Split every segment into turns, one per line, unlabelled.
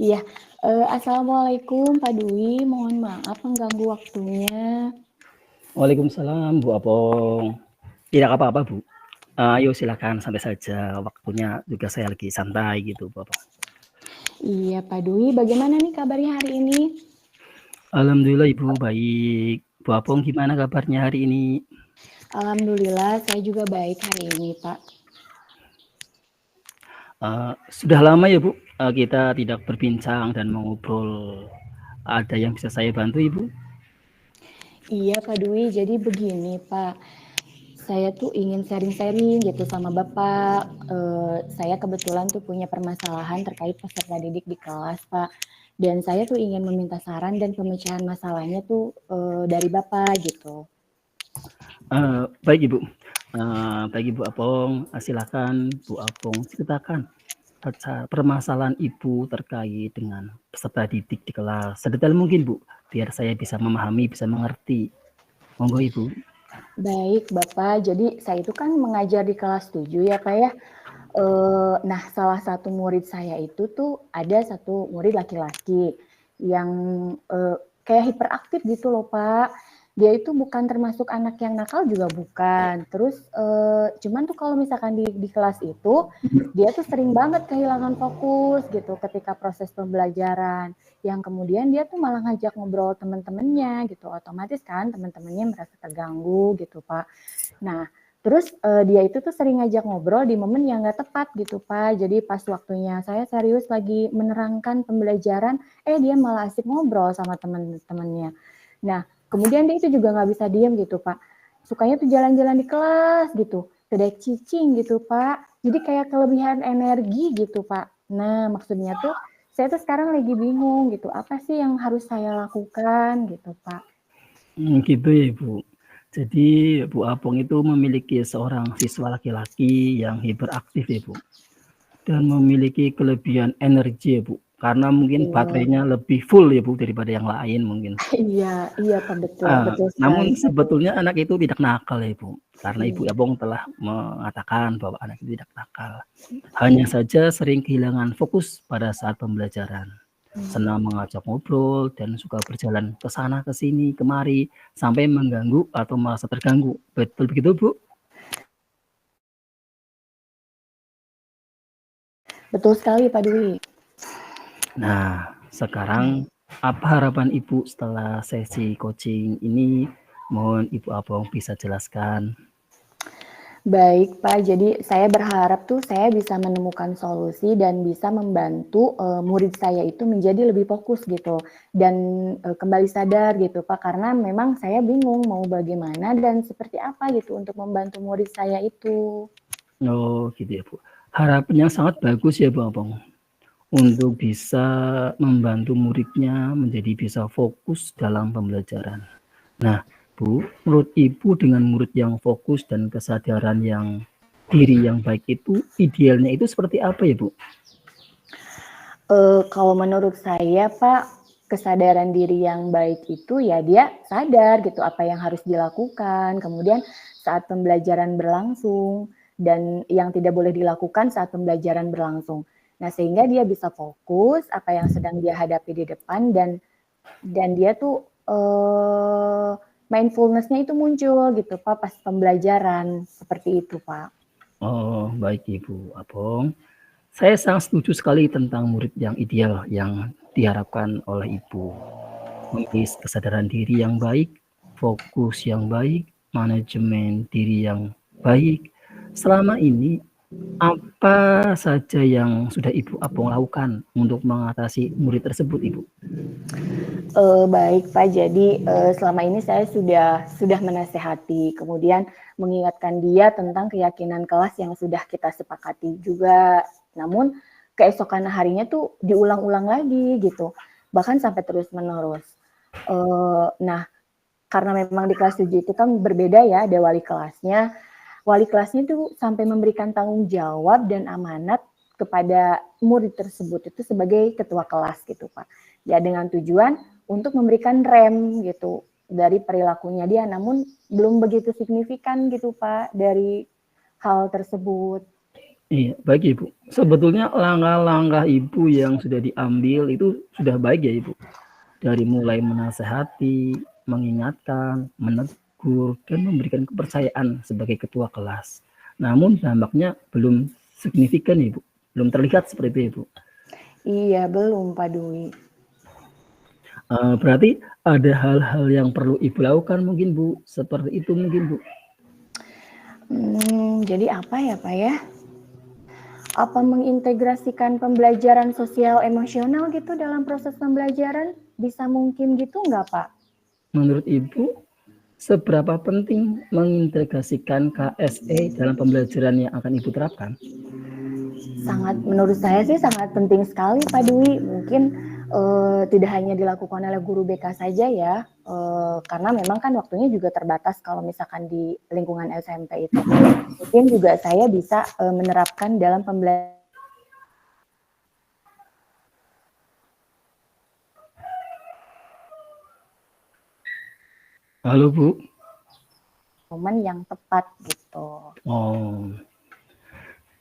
Iya, assalamualaikum Pak Dwi, mohon maaf mengganggu waktunya.
Waalaikumsalam Bu Apong. Tidak apa-apa Bu. Ayo silakan santai saja. Waktunya juga saya lagi santai gitu Bu Apong.
Iya Pak Dwi, bagaimana nih kabarnya hari ini?
Alhamdulillah Ibu baik. Bu Apong gimana kabarnya hari ini?
Alhamdulillah saya juga baik hari ini Pak.
Sudah lama ya Bu kita tidak berbincang dan mengobrol. Ada yang bisa saya bantu Ibu?
Iya Pak Dwi, jadi begini Pak, saya tuh ingin sharing-sharing gitu sama Bapak. Saya kebetulan tuh punya permasalahan terkait peserta didik di kelas Pak. Dan saya tuh ingin meminta saran dan pemecahan masalahnya tuh dari Bapak gitu.
Baik Ibu. Baik Ibu Apong, silakan Bu Apong ceritakan permasalahan Ibu terkait dengan peserta didik di kelas. Sedetail mungkin Bu, biar saya bisa memahami, bisa mengerti. Monggo Ibu.
Baik Bapak, jadi saya itu kan mengajar di kelas 7 ya Pak ya. Nah salah satu murid saya itu tuh ada satu murid laki-laki yang kayak hiperaktif gitu loh Pak. Dia itu bukan termasuk anak yang nakal juga bukan. Terus cuman tuh kalau misalkan di kelas itu dia tuh sering banget kehilangan fokus gitu ketika proses pembelajaran. Yang kemudian dia tuh malah ngajak ngobrol teman-temannya gitu. Otomatis kan teman-temannya merasa terganggu gitu Pak. Nah, terus dia itu tuh sering ngajak ngobrol di momen yang nggak tepat gitu Pak. Jadi pas waktunya saya serius lagi menerangkan pembelajaran, dia malah asik ngobrol sama teman-temannya. Nah, kemudian dia itu juga nggak bisa diem gitu Pak. Sukanya tuh jalan-jalan di kelas gitu, kedai cicing gitu Pak. Jadi kayak kelebihan energi gitu Pak. Nah, maksudnya tuh saya tuh sekarang lagi bingung gitu, apa sih yang harus saya lakukan gitu Pak.
Gitu ya Ibu. Jadi Bu Apong itu memiliki seorang siswa laki-laki yang hiperaktif ya Bu. Dan memiliki kelebihan energi ya Bu. Karena mungkin
Betul.
baterainya lebih full ya Bu daripada yang lain mungkin.
Iya, iya Pak, betul, betul sekali
Namun
Pak.
sebetulnya anak itu tidak nakal ya Bu. Karena Ibu
Iya,
Apong telah mengatakan bahwa anak itu tidak nakal. Hanya
iya.
saja sering kehilangan fokus pada saat pembelajaran. Senang mengajak ngobrol dan suka berjalan ke sana ke sini kemari sampai mengganggu atau merasa terganggu. Betul begitu Bu?
Betul sekali Pak Dwi.
Nah, sekarang apa harapan Ibu setelah sesi coaching ini? Mohon Ibu Apong bisa jelaskan.
Baik Pak, jadi saya berharap tuh saya bisa menemukan solusi dan bisa membantu murid saya itu menjadi lebih fokus gitu dan kembali sadar gitu Pak, karena memang saya bingung mau bagaimana dan seperti apa gitu untuk membantu murid saya itu.
Oh, gitu ya Bu. Harapannya sangat bagus ya Bu Apong. Untuk bisa membantu muridnya menjadi bisa fokus dalam pembelajaran. Nah, Bu, menurut Ibu dengan murid yang fokus dan kesadaran yang diri yang baik itu idealnya itu seperti apa ya Bu?
Kalau menurut saya Pak, kesadaran diri yang baik itu ya dia sadar gitu apa yang harus dilakukan, kemudian saat pembelajaran berlangsung dan yang tidak boleh dilakukan saat pembelajaran berlangsung. Nah, sehingga dia bisa fokus apa yang sedang dia hadapi di depan dan dia tuh mindfulness-nya itu muncul gitu Pak pas pembelajaran, seperti itu Pak.
Oh, baik Ibu Apong. Saya sangat setuju sekali tentang murid yang ideal yang diharapkan oleh Ibu. Memiliki kesadaran diri yang baik, fokus yang baik, manajemen diri yang baik. Selama ini, apa saja yang sudah Ibu Apong lakukan untuk mengatasi murid tersebut, Ibu?
Baik Pak, jadi selama ini saya sudah menasehati, kemudian mengingatkan dia tentang keyakinan kelas yang sudah kita sepakati juga. Namun keesokan harinya tuh diulang-ulang lagi gitu, bahkan sampai terus-menerus. Nah, karena memang di kelas 7 itu kan berbeda ya, ada wali kelasnya. Wali kelasnya tuh sampai memberikan tanggung jawab dan amanat kepada murid tersebut itu sebagai ketua kelas gitu Pak. Ya dengan tujuan untuk memberikan rem gitu dari perilakunya dia, namun belum begitu signifikan gitu Pak dari hal tersebut.
Iya, baik Ibu. Sebetulnya langkah-langkah Ibu yang sudah diambil itu sudah baik ya Ibu. Dari mulai menasehati, mengingatkan, menegur, dan memberikan kepercayaan sebagai ketua kelas. Namun dampaknya belum signifikan Ibu. Belum terlihat seperti itu Ibu.
Iya, belum Pak Dwi.
Berarti ada hal-hal yang perlu Ibu lakukan mungkin Bu. Seperti itu mungkin Bu.
Jadi apa ya Pak ya? Apa mengintegrasikan pembelajaran sosial emosional gitu dalam proses pembelajaran? Bisa mungkin gitu nggak Pak?
Menurut Ibu, seberapa penting mengintegrasikan KSE dalam pembelajaran yang akan Ibu terapkan?
Menurut saya sih sangat penting sekali Pak Dwi. Mungkin tidak hanya dilakukan oleh guru BK saja ya, karena memang kan waktunya juga terbatas kalau misalkan di lingkungan SMP itu. Mungkin juga saya bisa menerapkan dalam pembelajaran.
Halo Bu.
Momen yang tepat gitu.
Oh,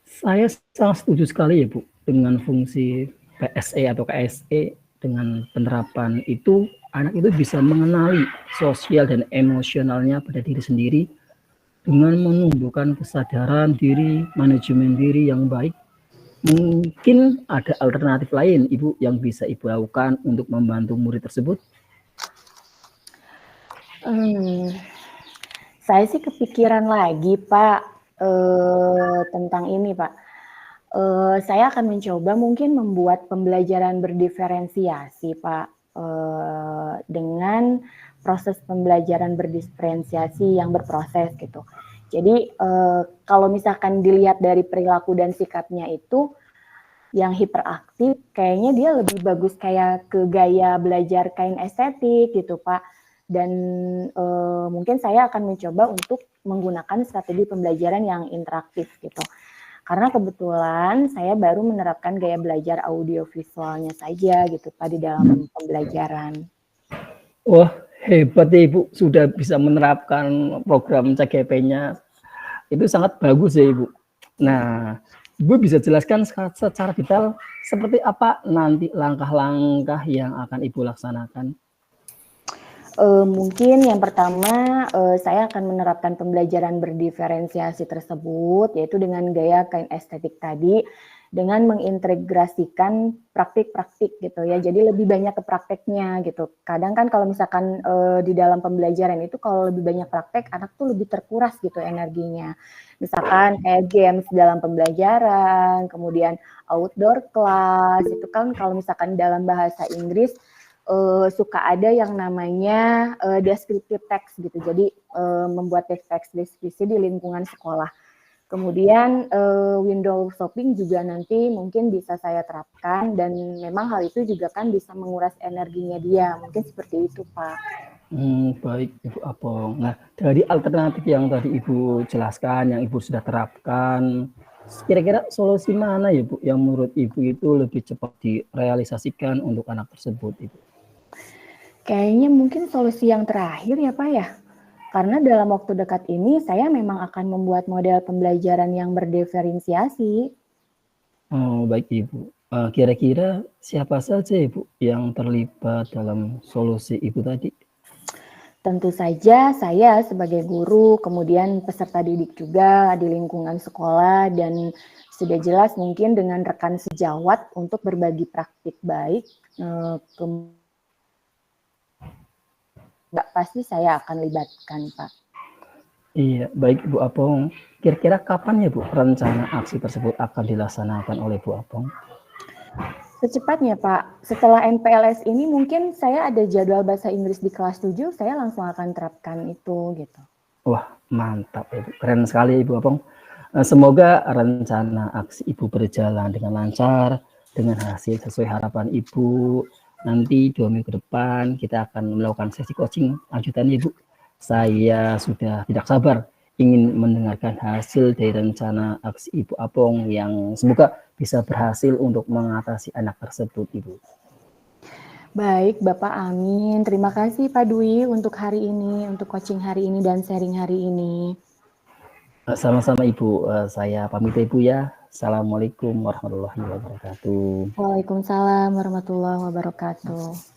saya sangat setuju sekali ya Bu dengan fungsi PSE atau KSE. Dengan penerapan itu anak itu bisa mengenali sosial dan emosionalnya pada diri sendiri dengan menumbuhkan kesadaran diri, manajemen diri yang baik. Mungkin ada alternatif lain Ibu yang bisa Ibu lakukan untuk membantu murid tersebut?
Saya sih kepikiran lagi Pak tentang ini Pak. Saya akan mencoba mungkin membuat pembelajaran berdiferensiasi Pak, dengan proses pembelajaran berdiferensiasi yang berproses gitu. Jadi kalau misalkan dilihat dari perilaku dan sikapnya itu yang hiperaktif, kayaknya dia lebih bagus kayak ke gaya belajar kain estetik gitu Pak. Dan mungkin saya akan mencoba untuk menggunakan strategi pembelajaran yang interaktif gitu. Karena kebetulan saya baru menerapkan gaya belajar audiovisualnya saja gitu Pak di dalam pembelajaran.
Wah, hebat ya Ibu, sudah bisa menerapkan program CGP-nya. Itu sangat bagus ya Ibu. Nah, Ibu bisa jelaskan secara detail seperti apa nanti langkah-langkah yang akan Ibu laksanakan?
Mungkin yang pertama saya akan menerapkan pembelajaran berdiferensiasi tersebut, yaitu dengan gaya kain estetik tadi, dengan mengintegrasikan praktik-praktik gitu ya. Jadi lebih banyak ke prakteknya gitu. Kadang kan kalau misalkan di dalam pembelajaran itu kalau lebih banyak praktek, anak tuh lebih terkuras gitu energinya. Misalkan kayak games dalam pembelajaran, kemudian outdoor class, itu kan kalau misalkan dalam bahasa Inggris suka ada yang namanya descriptive text gitu. Jadi membuat teks deskripsi di lingkungan sekolah. Kemudian window shopping juga nanti mungkin bisa saya terapkan dan memang hal itu juga kan bisa menguras energinya dia. Mungkin seperti itu, Pak.
Baik Ibu Apong. Nah, dari alternatif yang tadi Ibu jelaskan, yang Ibu sudah terapkan, kira-kira solusi mana ya Bu yang menurut Ibu itu lebih cepat direalisasikan untuk anak tersebut Ibu?
Kayaknya mungkin solusi yang terakhir ya Pak ya. Karena dalam waktu dekat ini saya memang akan membuat model pembelajaran yang berdiferensiasi.
Oh, baik Ibu. Kira-kira siapa saja Ibu yang terlibat dalam solusi Ibu tadi?
Tentu saja saya sebagai guru, kemudian peserta didik juga di lingkungan sekolah, dan sudah jelas mungkin dengan rekan sejawat untuk berbagi praktik baik, pasti saya akan libatkan, Pak.
Iya, baik Bu Apong. Kira-kira kapan ya Bu rencana aksi tersebut akan dilaksanakan oleh Bu Apong?
Secepatnya Pak, setelah NPLS ini mungkin saya ada jadwal bahasa Inggris di kelas 7, saya langsung akan terapkan itu gitu.
Wah, mantap Ibu. Keren sekali Ibu Apong. Semoga rencana aksi Ibu berjalan dengan lancar, dengan hasil sesuai harapan Ibu. Nanti 2 minggu ke depan kita akan melakukan sesi coaching lanjutan Ibu. Saya sudah tidak sabar ingin mendengarkan hasil dari rencana aksi Ibu Apong yang semoga bisa berhasil untuk mengatasi anak tersebut Ibu.
Baik Bapak, amin. Terima kasih Pak Dwi untuk hari ini, untuk coaching hari ini dan sharing hari ini.
Sama-sama Ibu, saya pamit Ibu ya. Assalamualaikum warahmatullahi wabarakatuh.
Waalaikumsalam warahmatullahi wabarakatuh.